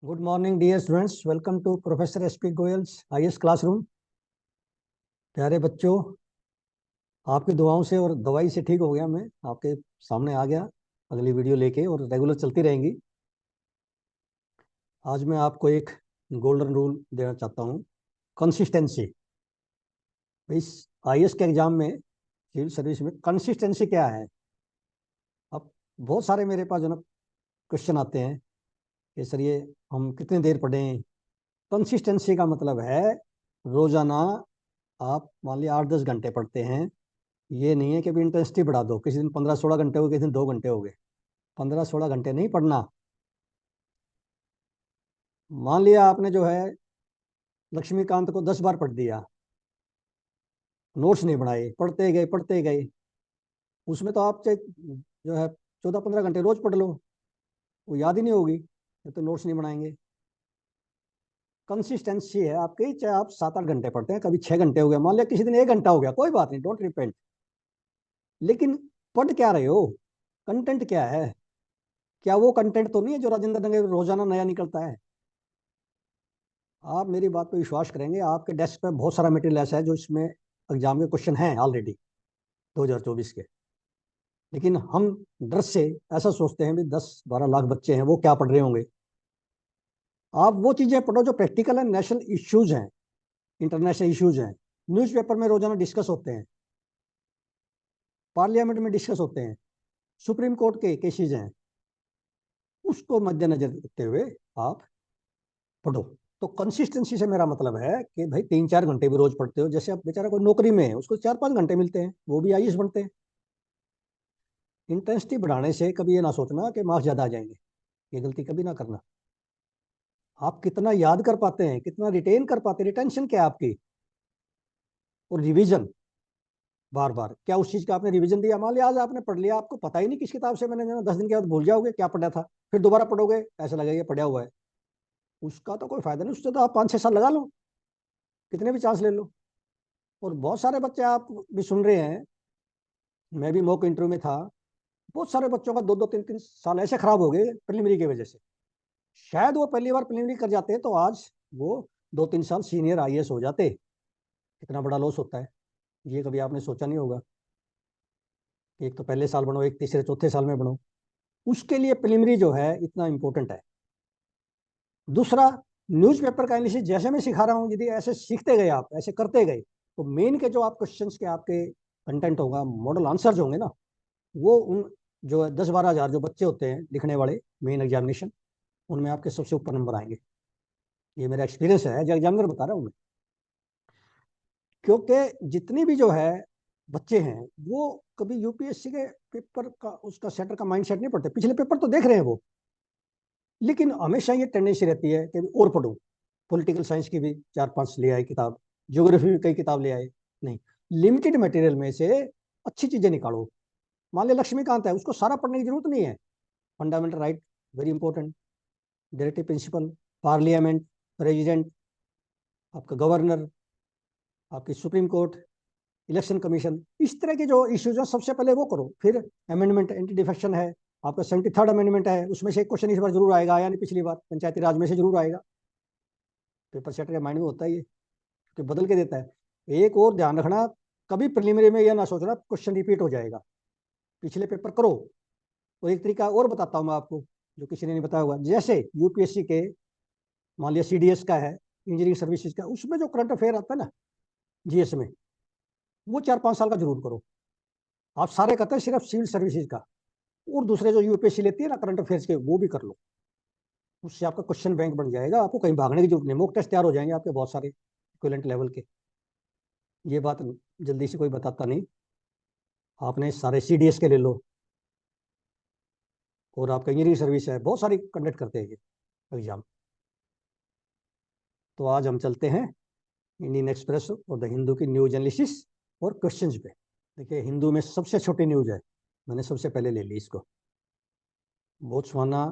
Good morning dear students, welcome to professor SP Goyal's IAS classroom. प्यारे बच्चों, आपकी दुआओं से और दवाई से ठीक हो गया। मैं आपके सामने आ गया अगली वीडियो लेके, और रेगुलर चलती रहेंगी। आज मैं आपको एक गोल्डन रूल देना चाहता हूँ, कंसिस्टेंसी। इस आईएएस के एग्जाम में, सिविल सर्विस में कंसिस्टेंसी क्या है। अब बहुत सारे मेरे पास जो ना क्वेश्चन आते हैं कि सर ये हम कितनी देर पढ़ें। कंसिस्टेंसी का मतलब है रोजाना आप मान लिया 8-10 घंटे पढ़ते हैं। ये नहीं है कि अभी इंटेंसिटी बढ़ा दो, किसी दिन 15-16 घंटे हो गए, किसी दिन 2 घंटे हो गए। 15-16 घंटे नहीं पढ़ना। मान लिया आपने जो है लक्ष्मीकांत को 10 बार पढ़ दिया, नोट्स नहीं बनाए, पढ़ते गए पढ़ते गए। उसमें तो आप चाहे जो है 14-15 घंटे रोज पढ़ लो, वो याद ही नहीं होगी, ये तो नोट्स नहीं बनाएंगे। कंसिस्टेंसी है आपकी, चाहे आप 7-8 घंटे पढ़ते हैं, कभी 6 घंटे हो गया, मान लिया किसी दिन 1 घंटा हो गया, कोई बात नहीं, डोंट रिपेंट। लेकिन पढ़ क्या रहे हो, कंटेंट क्या है। क्या वो कंटेंट तो नहीं है जो राजेंद्र नगर रोजाना नया निकलता है। आप मेरी बात पे विश्वास करेंगे, आपके डेस्क पे बहुत सारा मटेरियल ऐसा है जो इसमें एग्जाम के क्वेश्चन हैं ऑलरेडी 2024 के। लेकिन हम डर से ऐसा सोचते हैं भी 10-12 लाख बच्चे हैं, वो क्या पढ़ रहे होंगे। आप वो चीजें पढ़ो जो प्रैक्टिकल है, नेशनल इश्यूज हैं, इंटरनेशनल इश्यूज हैं, न्यूज़पेपर में रोजाना डिस्कस होते हैं, पार्लियामेंट में डिस्कस होते हैं, सुप्रीम कोर्ट के केसेज हैं। उसको मद्देनजर रखते हुए आप पढ़ो। तो कंसिस्टेंसी से मेरा मतलब है कि भाई 3-4 घंटे भी रोज पढ़ते हो। जैसे अब बेचारा कोई नौकरी में है, उसको 4-5 घंटे मिलते हैं, वो भी आईएएस बनते हैं। इंटेंसिटी बढ़ाने से कभी ये ना सोचना कि मार्क्स ज्यादा आ जाएंगे, ये गलती कभी ना करना। आप कितना याद कर पाते हैं, कितना रिटेन कर पाते हैं, रिटेंशन क्या है आपकी। और रिवीजन, बार बार क्या उस चीज का आपने रिवीजन दिया। मान लिया आज आपने पढ़ लिया, आपको पता ही नहीं किस किताब से मैंने जाना, 10 दिन के बाद भूल जाओगे क्या पढ़ा था। फिर दोबारा पढ़ोगे, ऐसा लगेगा पढ़ा हुआ है। उसका तो कोई फायदा नहीं, उससे तो आप 5-6 साल लगा लो, कितने भी चांस ले लो। और बहुत सारे बच्चे आप भी सुन रहे हैं, मैं भी मॉक इंटरव्यू में था, बहुत सारे बच्चों का 2-2 3-3 साल ऐसे खराब हो गए प्रिलिमिनरी की वजह से। शायद वो पहली बार प्रिलिमिनरी कर जाते तो आज वो 2-3 साल सीनियर आईएएस हो जाते। कितना बड़ा लॉस होता है, ये कभी आपने सोचा नहीं होगा। एक तो पहले साल बनो, एक तीसरे चौथे साल में बनो, उसके लिए प्रिलिमिनरी जो है इतना इंपॉर्टेंट है। दूसरा, न्यूज़पेपर का एनालिसिस जैसे मैं सिखा रहा हूँ, यदि ऐसे सीखते गए, आप ऐसे करते गए, तो मेन के जो आप क्वेश्चंस के आपके कंटेंट होगा, मॉडल आंसर्स होंगे ना, वो उन जो 10-12 हज़ार जो बच्चे होते हैं लिखने वाले मेन एग्जामिनेशन, उनमें आपके सबसे ऊपर नंबर आएंगे। ये मेरा एक्सपीरियंस है, जो एग्जामिनर बता रहा हूँ मैं। क्योंकि जितनी भी जो है बच्चे हैं, वो कभी यूपीएससी के पेपर का, उसका सेटर का माइंड सेट नहीं पढ़ते। पिछले पेपर तो देख रहे हैं वो, लेकिन हमेशा ये टेंडेंसी रहती है कि और पढ़ो। पॉलिटिकल साइंस की भी 4-5 ले आए किताब, ज्योग्राफी भी कई किताब ले आए। नहीं, लिमिटेड मटेरियल में से अच्छी चीजें निकालो। मान लिया लक्ष्मीकांत है, उसको सारा पढ़ने की जरूरत नहीं है। Fundamental right very important, directive principle, parliament, president, आपका गवर्नर, आपकी सुप्रीम कोर्ट, इलेक्शन कमीशन, इस तरह के जो इश्यूज हैं सबसे पहले वो करो। फिर अमेंडमेंट, एंटी डिफेक्शन है, आपका 73rd अमेंडमेंट है, उसमें से एक क्वेश्चन इस बार जरूर आएगा, यानी पिछली बार पंचायती राज में से जरूर आएगा। पेपर सेटर के माइंड में होता है ये, कि बदल के देता है। एक और ध्यान रखना, कभी प्रिलिमिनरी में यह ना सोचना क्वेश्चन रिपीट हो जाएगा, पिछले पेपर करो। और एक तरीका और बताता हूँ मैं आपको, जो किसी ने नहीं बताया होगा। जैसे यूपीएससी के मान लिया सीडीएस का है, इंजीनियरिंग सर्विसेज का, उसमें जो करंट अफेयर आता है ना जीएस में, वो 4-5 साल का जरूर करो। आप सारे करते हैं सिर्फ सिविल सर्विसेज का, और दूसरे जो यूपीएससी लेती है ना करंट अफेयर्स के, वो भी कर लो। उससे आपका क्वेश्चन बैंक बन जाएगा, आपको कहीं भागने की जरूरत नहीं। मॉक टेस्ट तैयार हो जाएंगे आपके बहुत सारे इक्विवेलेंट लेवल के। ये बात जल्दी से कोई बताता नहीं। आपने सारे सीडीएस के ले लो, और आपका इंजीनियरिंग सर्विस है, बहुत सारी कंडक्ट करते हैं ये एग्जाम। तो आज हम चलते हैं इंडियन एक्सप्रेस और द हिंदू की न्यूज एनालिसिस और क्वेश्चंस पे। देखिए, हिंदू में सबसे छोटी न्यूज है, मैंने सबसे पहले ले ली इसको। बोत्सवाना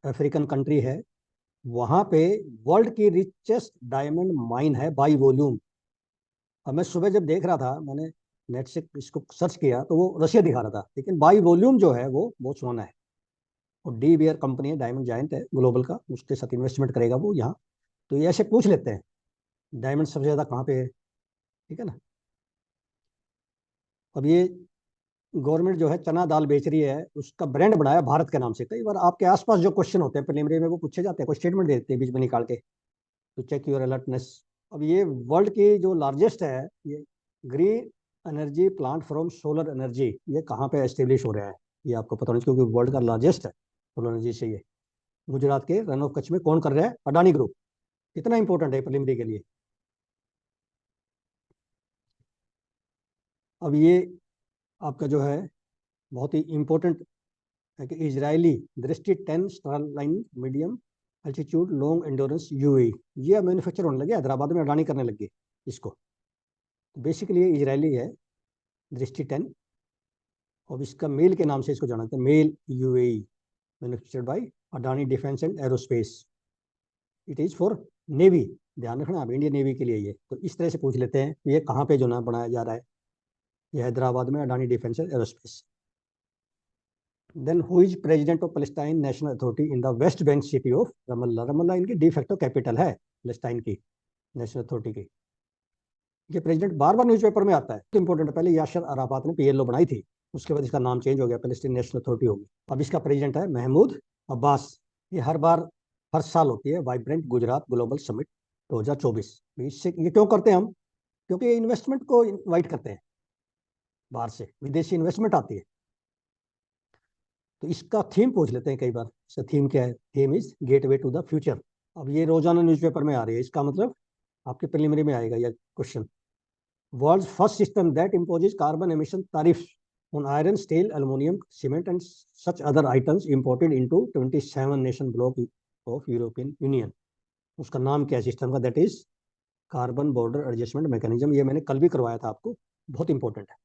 अफ्रीकन कंट्री है, वहां पे वर्ल्ड की रिचेस्ट डायमंड माइन है बाई वॉल्यूम। अब मैं सुबह जब देख रहा था, मैंने नेट से इसको सर्च किया तो वो रशिया दिखा रहा था, लेकिन बाई वॉल्यूम जो है वो बोत्सवाना है। और डी बियर कंपनी है, डायमंड जायंट है ग्लोबल का, उसके साथ इन्वेस्टमेंट करेगा वो यहाँ। तो ये ऐसे पूछ लेते हैं डायमंड सबसे ज़्यादा कहाँ पे है, ठीक है ना। अब ये गवर्नमेंट जो है चना दाल बेच रही है, उसका ब्रांड बनाया भारत के नाम से। कई बार आपके आसपास जो क्वेश्चन होते हैं प्रीलिमिनरी में वो पूछे जाते हैं, कोई स्टेटमेंट दे देते हैं बीच में निकाल के, टू चेक योर अलर्टनेस। अब ये वर्ल्ड की जो लार्जेस्ट है ये green energy plant from solar energy, ये कहाँ पे एस्टेब्लिश हो रहा है ये आपको पता नहीं, क्योंकि वर्ल्ड का लार्जेस्ट है सोलर एनर्जी से ये। गुजरात के रन ऑफ कच्छ में कौन कर रहा है? अडानी ग्रुप। कितना इंपॉर्टेंट है प्रीलिमिनरी के लिए। अब ये आपका जो है बहुत ही इंपॉर्टेंट है कि इजरायली दृष्टि 10 star line medium altitude long endurance UAE, ये मैन्युफैक्चर होने लगे हैदराबाद में, अडानी करने लगे इसको। बेसिकली ये इजरायली है दृष्टि 10, और इसका मेल के नाम से इसको जाना जाता है, mail UAE, manufactured by Adani defence and aerospace. It is for navy, ध्यान रखना आप, इंडियन नेवी के लिए ये। तो इस तरह से पूछ लेते हैं ये कहाँ पे जो ना बनाया जा रहा है, ये हैदराबाद में Adani defence and aerospace. Then who is president of Palestine national authority in the West Bank city of Ramallah? Ramallah इनकी डी फैक्टो कैपिटल है पैलेस्टाइन की नेशनल अथॉरिटी की। ये प्रेसिडेंट बार बार न्यूज़पेपर में आता है, तो इंपॉर्टेंट है। पहले यासर अराफात ने पीएलओ बनाई थी, उसके बाद इसका नाम चेंज हो गया, पैलेस्टीन नेशनल अथॉरिटी होगी। अब इसका प्रेसिडेंट है महमूद अब्बास। ये हर साल होती है वाइब्रेंट गुजरात ग्लोबल समिट 2024। इससे ये क्यों करते हैं हम? क्योंकि इन्वेस्टमेंट को इनवाइट करते हैं, बाहर से विदेशी इन्वेस्टमेंट आती है। तो इसका थीम पूछ लेते हैं कई बार। इसका थीम क्या है? Theme is gateway to the future. अब ये रोजाना न्यूज़पेपर में आ रही है, इसका मतलब आपके प्रीलिमिनरी में आएगा यह question. World's first system that imposes carbon emission tariff on iron steel aluminium cement and such other items imported into 27 nation bloc of European Union. उसका नाम क्या है सिस्टम का? That is carbon border adjustment mechanism. ये मैंने कल भी करवाया था आपको, बहुत इंपॉर्टेंट है।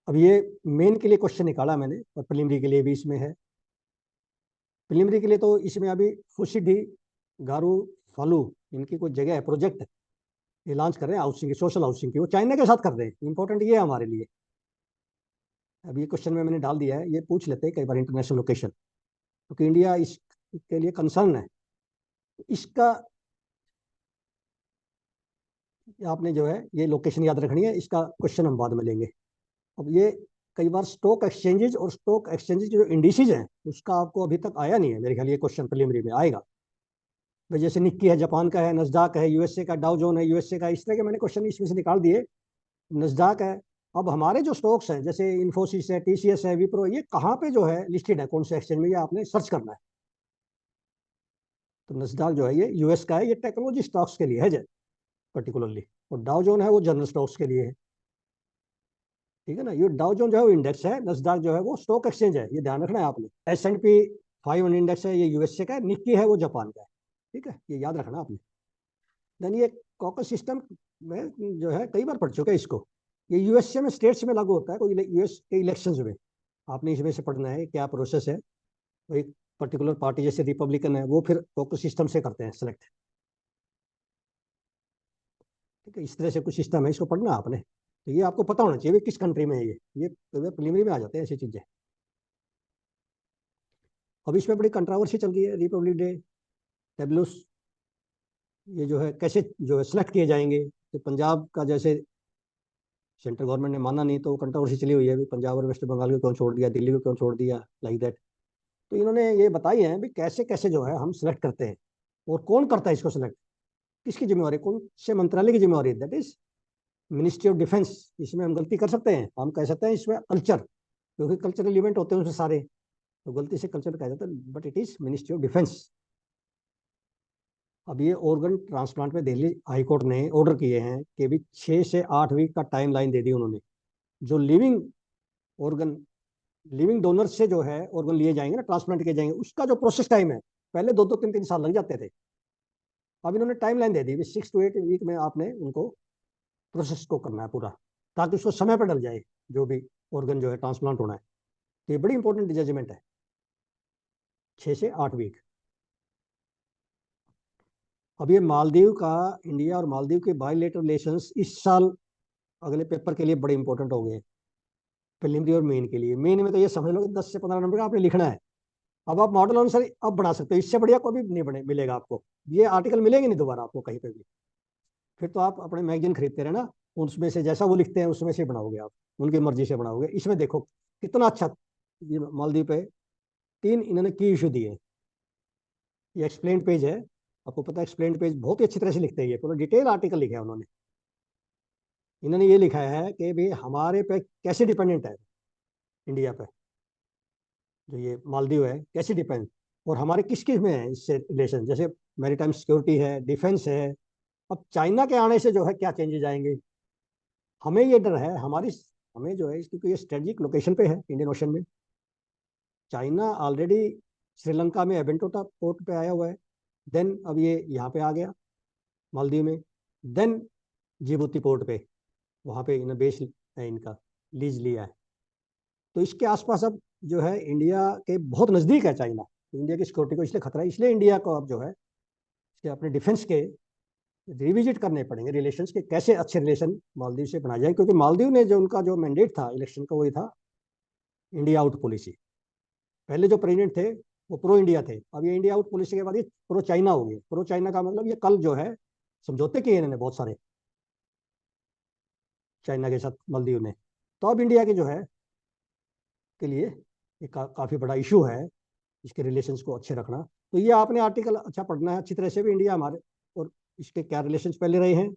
अब ये मेन के लिए क्वेश्चन निकाला मैंने, और प्रीलिमिनरी के लिए भी इसमें है। प्रीलिमिनरी के लिए तो इसमें अभी फुशिडी गारू फालू, इनकी कोई जगह है, प्रोजेक्ट है, ये लॉन्च कर रहे हैं हाउसिंग की, सोशल हाउसिंग की, वो चाइना के साथ कर रहे हैं। इंपॉर्टेंट ये है हमारे लिए। अब ये क्वेश्चन में मैंने डाल दिया है, ये पूछ लेते हैं कई बार इंटरनेशनल लोकेशन, क्योंकि इंडिया इसके लिए कंसर्न है। इसका आपने जो है ये लोकेशन याद रखनी है, इसका क्वेश्चन हम बाद में लेंगे। अब ये कई बार स्टॉक एक्सचेंजेज और स्टॉक एक्सचेंजेज जो इंडिसेज हैं उसका आपको अभी तक आया नहीं है मेरे ख्याल, ये क्वेश्चन प्रीलिमिनरी में आएगा। भाई जैसे निक्की है जापान का है, नस्डाक है यूएसए का, डाउ जोन है यूएसए का, इस तरह के मैंने क्वेश्चन इसमें से निकाल दिए। नस्डाक है। अब हमारे जो स्टॉक्स हैं जैसे इन्फोसिस है, टीसीएस है, विप्रो, ये कहाँ पे जो है लिस्टेड है, कौन से एक्सचेंज में, ये आपने सर्च करना है। तो नस्डाक जो है ये यूएस का है, ये टेक्नोलॉजी स्टॉक्स के लिए है पर्टिकुलरली। और डाउ जोन है वो जनरल स्टॉक्स के लिए है, ठीक है ना। ये डाउ जोन जो है वो इंडेक्स है, नस्डाक जो है वो स्टॉक एक्सचेंज है, ये ध्यान रखना है आपने। S&P 500 इंडेक्स है, ये यूएसए का है। निक्की है वो जापान का है, ठीक है, ये याद रखना आपने। देन ये कॉकस सिस्टम में जो है कई बार पढ़ चुके हैं इसको। ये यूएसए में स्टेट्स में लागू होता है, कोई यूएस के इलेक्शंस में। आपने इसमें से पढ़ना है क्या प्रोसेस है। तो एक पर्टिकुलर पार्टी जैसे रिपब्लिकन है, वो फिर कॉकस सिस्टम से करते हैं सेलेक्ट, ठीक है। इस तरह से कुछ सिस्टम है, इसको पढ़ना आपने। तो ये आपको पता होना चाहिए किस कंट्री में है ये प्रीलिमिनरी में आ जाते हैं ऐसी चीजें। अब इसमें बड़ी कंट्रोवर्सी चल रही है, रिपब्लिक डे टेबल्स ये जो है कैसे जो है सिलेक्ट किए जाएंगे। तो पंजाब का जैसे सेंट्रल गवर्नमेंट ने माना नहीं, तो कंट्रोवर्सी चली हुई है भी, पंजाब और वेस्ट बंगाल को क्यों छोड़ दिया, दिल्ली को क्यों छोड़ दिया, लाइक दैट। तो इन्होंने ये बताई है भी कैसे कैसे जो है हम सिलेक्ट करते हैं, और कौन करता है इसको सिलेक्ट, किसकी जिम्मेवारी, कौन से मंत्रालय की जिम्मेवारी है? That is ministry of defence. इसमें हम गलती कर सकते हैं, हम कह सकते हैं इसमें कल्चर, क्योंकि कल्चरल इवेंट होते हैं उसमें सारे, तो गलती से कल्चर कहा जाता है, but it is ministry of defence. अब ये ऑर्गन ट्रांसप्लांट में दिल्ली हाई कोर्ट ने ऑर्डर किए हैं कि भी 6 से 8 वीक का टाइम लाइन दे दी उन्होंने। जो लिविंग ऑर्गन, लिविंग डोनर से जो है ऑर्गन लिए जाएंगे ना, ट्रांसप्लांट किए जाएंगे, उसका जो प्रोसेस टाइम है, पहले 2-2 3-3 साल लग जाते थे। अब इन्होंने टाइम लाइन दे दी, 6 to 8 वीक में आपने उनको प्रोसेस को करना है पूरा, ताकि उसको समय पर डल जाए जो भी ऑर्गन जो है ट्रांसप्लांट होना है। तो ये बड़ी इंपॉर्टेंट जजमेंट है, 6 से 8 वीक। अब ये मालदीव का, इंडिया और मालदीव के बायलेटरल रिलेशंस इस साल अगले पेपर के लिए बड़े इंपॉर्टेंट हो गए। प्रीलिमिनरी और मेन के लिए। मेन में तो ये समझ लो कि 10 से 15 नंबर का आपने लिखना है। अब आप मॉडल अनुसार अब बना सकते हो, इससे बढ़िया कोई भी नहीं बने मिलेगा आपको, ये आर्टिकल मिलेंगे नहीं दोबारा आपको कहीं पे भी। फिर तो आप अपने मैगजीन खरीदते रहना, उसमें से जैसा वो लिखते हैं उसमें से बनाओगे आप, उनकी मर्जी से बनाओगे। इसमें देखो कितना अच्छा, ये मालदीव पे 3 इन्होंने की इशू दिए। ये एक्सप्लेन पेज है, आपको पता है एक्सप्लेन पेज बहुत ही अच्छी तरह से लिखते हैं, ये पूरा डिटेल आर्टिकल लिखा है उन्होंने। इन्होंने ये लिखा है कि भाई हमारे पे कैसे डिपेंडेंट है इंडिया पे, जो ये मालदीव है कैसे डिपेंड, और हमारे किस किस में है इससे रिलेशन, जैसे मैरीटाइम सिक्योरिटी है, डिफेंस है। अब चाइना के आने से जो है क्या चेंजेस आएंगे, हमें ये डर है हमारी, हमें जो है क्योंकि ये स्ट्रेटेजिक लोकेशन पे है इंडियन ओशन में। चाइना ऑलरेडी श्रीलंका में एबेंटोटा पोर्ट पे आया हुआ है, देन अब ये यहाँ पे आ गया मालदीव में, देन जिबूती पोर्ट पे, वहाँ पे इन्हें बेस है इनका, लीज लिया है। तो इसके आसपास अब जो है इंडिया के बहुत नज़दीक है चाइना, तो इंडिया की सिक्योरिटी को इसलिए खतरा है, इसलिए इंडिया को अब जो है इसके अपने डिफेंस के रिविजिट करने पड़ेंगे रिलेशंस के, कैसे अच्छे रिलेशन मालदीव से बनाए जाए, क्योंकि मालदीव ने जो उनका जो मैंडेट था इलेक्शन का वही था इंडिया आउट पॉलिसी। पहले जो प्रेसिडेंट थे वो प्रो इंडिया थे, अब ये इंडिया आउट पॉलिसी के बाद ये प्रो चाइना हो गए। प्रो चाइना का मतलब ये कल जो है समझौते किए इन्होंने बहुत सारे चाइना के साथ मालदीव ने, तो अब इंडिया के जो है के लिए ये काफ़ी बड़ा इशू है इसके रिलेशंस को अच्छे रखना। तो ये आपने आर्टिकल अच्छा पढ़ना है अच्छी तरह से भी, इंडिया हमारे और इसके क्या रिलेशंस पहले रहे हैं,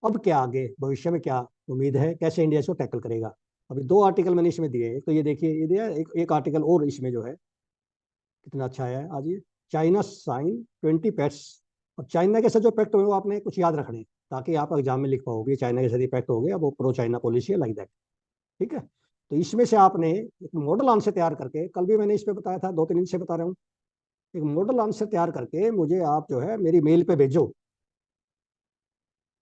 अब क्या आगे भविष्य में क्या उम्मीद है, कैसे इंडिया इसको टैकल करेगा। अभी 2 आर्टिकल मैंने इसमें दिए हैं, तो ये देखिए ये दिया एक आर्टिकल और इसमें जो है कितना अच्छा है आज ये, चाइना साइन 20 पैक्ट्स। और चाइना के साथ जो पैक्ट हुए वो आपने कुछ याद रखने, ताकि आप एग्जाम में लिख पाओगे चाइना के साथ ये पैक्ट हो गया, वो प्रो चाइना पॉलिसी है लाइक दैट। ठीक है, तो इसमें से आपने एक मॉडल आंसर तैयार करके, कल भी मैंने इस पे बताया था, 2-3 दिन से बता रहा हूँ, एक मॉडल आंसर तैयार करके मुझे आप जो है मेरी मेल पे भेजो,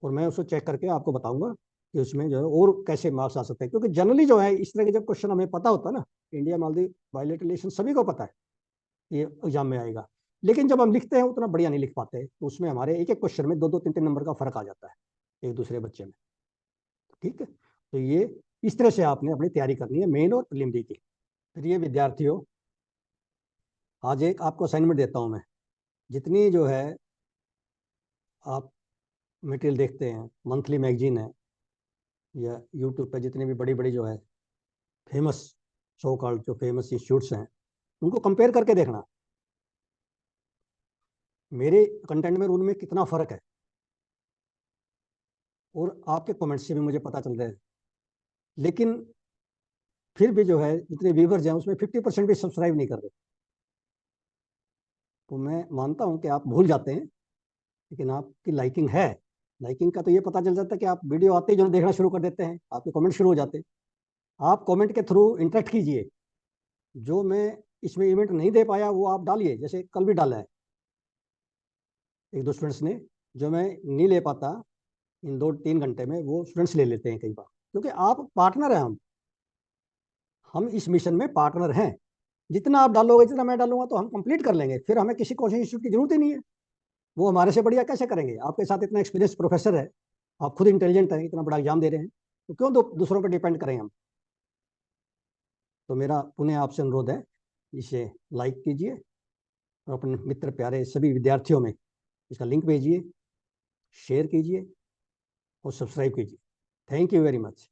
और मैं उसको चेक करके आपको बताऊंगा कि उसमें जो है और कैसे मार्क्स आ सकते हैं। क्योंकि जनरली जो है इस तरह के जब क्वेश्चन हमें पता होता है ना, इंडिया मालदीव बायलेटरल रिलेशन सभी को पता है ये एग्जाम में आएगा, लेकिन जब हम लिखते हैं उतना बढ़िया नहीं लिख पाते, तो उसमें हमारे एक एक क्वेश्चन में 2-2, 3-3 नंबर का फर्क आ जाता है एक दूसरे बच्चे में। ठीक है, तो ये इस तरह से आपने अपनी तैयारी करनी है मेन और प्रीलिमिनरी की। फिर ये विद्यार्थियों, आज एक आपको असाइनमेंट देता हूँ मैं, जितनी जो है आप मटेरियल देखते हैं, मंथली मैगजीन है या यूट्यूब पे जितनी भी बड़ी बड़ी जो है फेमस सो कॉल्ड जो फेमस इंस्टीट्यूट्स हैं, उनको कंपेयर करके देखना मेरे कंटेंट में और उनमें कितना फ़र्क है, और आपके कमेंट से भी मुझे पता चल रहा है। लेकिन फिर भी जो है जितने व्यूवर्स हैं उसमें 50% भी सब्सक्राइब नहीं कर रहे, तो मैं मानता हूँ कि आप भूल जाते हैं, लेकिन आपकी लाइकिंग है। लाइकिंग का तो ये पता चल जाता है कि आप वीडियो आते ही जो देखना शुरू कर देते हैं, आपके कमेंट शुरू हो जाते हैं। आप कमेंट के थ्रू इंटरेक्ट कीजिए, जो मैं इसमें इवेंट नहीं दे पाया वो आप डालिए, जैसे कल भी डाला है 1-2 स्टूडेंट्स ने, जो मैं नहीं ले पाता इन 2-3 घंटे में, वो स्टूडेंट्स ले लेते हैं कई बार, क्योंकि आप पार्टनर हैं, हम इस मिशन में पार्टनर हैं। जितना आप डालोगे जितना मैं डालूंगा तो हम कंप्लीट कर लेंगे, फिर हमें किसी कोचिंग इंस्टीट्यूट की जरूरत ही नहीं है। वो हमारे से बढ़िया कैसे करेंगे, आपके साथ इतना एक्सपीरियंस प्रोफेसर है, आप खुद इंटेलिजेंट हैं, इतना बड़ा एग्जाम दे रहे हैं, तो क्यों दूसरों पर डिपेंड करें हम। तो मेरा पुनः आपसे अनुरोध है, इसे लाइक कीजिए और अपने मित्र प्यारे सभी विद्यार्थियों में इसका लिंक भेजिए, शेयर कीजिए और सब्सक्राइब कीजिए। Thank you very much.